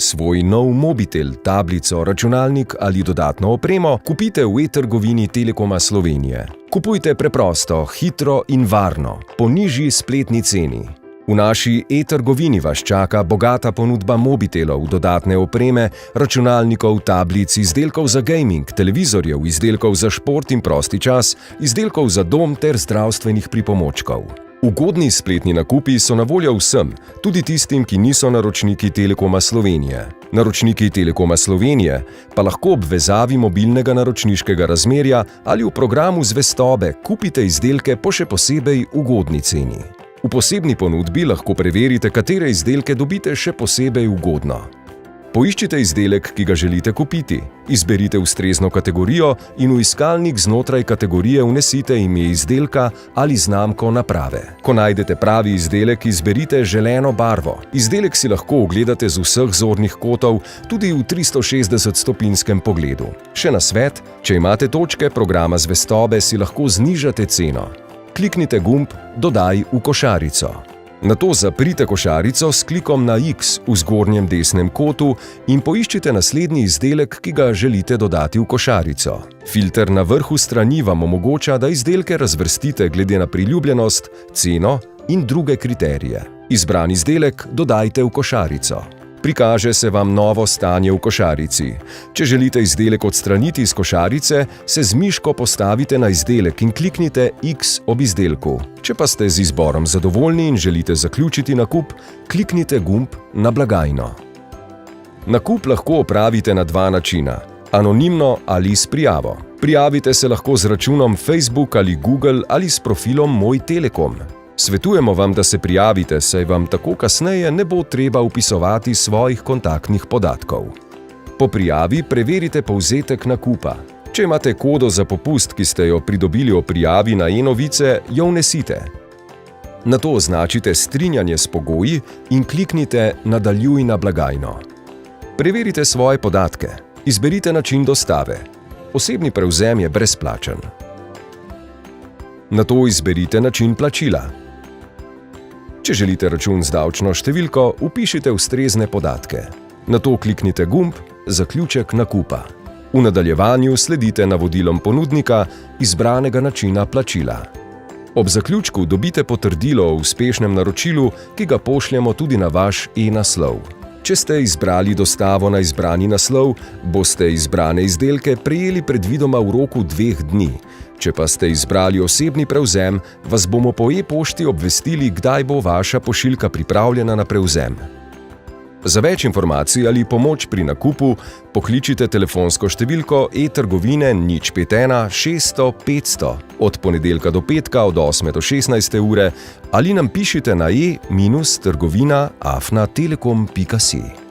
Svoj nov mobitel, tablico, računalnik ali dodatno opremo kupite v e-trgovini Telekoma Slovenije. Kupujte preprosto, hitro in varno, po nižji spletni ceni. V naši e-trgovini vas čaka bogata ponudba mobitelov, dodatne opreme, računalnikov, tablic, izdelkov za gaming, televizorjev, izdelkov za šport in prosti čas, izdelkov za dom ter zdravstvenih pripomočkov. Ugodni spletni nakupi so na voljo vsem, tudi tistim, ki niso naročniki Telekoma Slovenije. Naročniki Telekoma Slovenije pa lahko ob vezavi mobilnega naročniškega razmerja ali v programu zvestobe kupite izdelke po še posebej ugodni ceni. V posebni ponudbi lahko preverite, katere izdelke dobite še posebej ugodno. Poiščite izdelek, ki ga želite kupiti, izberite ustrezno kategorijo in v iskalnik znotraj kategorije vnesite ime izdelka ali znamko naprave. Ko najdete pravi izdelek, izberite želeno barvo. Izdelek si lahko ogledate z vseh zornih kotov, tudi v 360-stopinskem pogledu. Še nasvet, če imate točke programa zvestobe, si lahko znižate ceno. Kliknite gumb Dodaj v košarico. Nato zaprite košarico s klikom na X v zgornjem desnem kotu in poiščite naslednji izdelek, ki ga želite dodati v košarico. Filter na vrhu strani vam omogoča, da izdelke razvrstite glede na priljubljenost, ceno in druge kriterije. Izbran izdelek dodajte v košarico. Prikaže se vam novo stanje v košarici. Če želite izdelek odstraniti iz košarice, se z miško postavite na izdelek in kliknite X ob izdelku. Če pa ste z izborom zadovoljni in želite zaključiti nakup, kliknite gumb na blagajno. Nakup lahko opravite na dva načina: anonimno ali s prijavo. Prijavite se lahko z računom Facebook ali Google ali s profilom Moj Telekom. Svetujemo vam, da se prijavite, saj vam tako kasneje ne bo treba vpisovati svojih kontaktnih podatkov. Po prijavi preverite povzetek nakupa. Če imate kodo za popust, ki ste jo pridobili ob prijavi na e-novice, jo vnesite. Nato označite strinjanje s pogoji in kliknite Nadaljuj na blagajno. Preverite svoje podatke. Izberite način dostave. Osebni prevzem je brezplačen. Nato izberite način plačila. Če želite račun z davčno številko, vpišite ustrezne podatke. Nato kliknite gumb Zaključek nakupa. V nadaljevanju sledite navodilom ponudnika izbranega načina plačila. Ob zaključku dobite potrdilo o uspešnem naročilu, ki ga pošljemo tudi na vaš e-naslov. Če ste izbrali dostavo na izbrani naslov, boste izbrane izdelke prejeli predvidoma v roku 2 dni. Če pa ste izbrali osebni prevzem, vas bomo po e-pošti obvestili, kdaj bo vaša pošiljka pripravljena na prevzem. Za več informacij ali pomoč pri nakupu pokličite telefonsko številko e-trgovine 051 600 500 od ponedeljka do petka od 8 do 16 ure ali nam pišite na e-trgovina@telekom.si.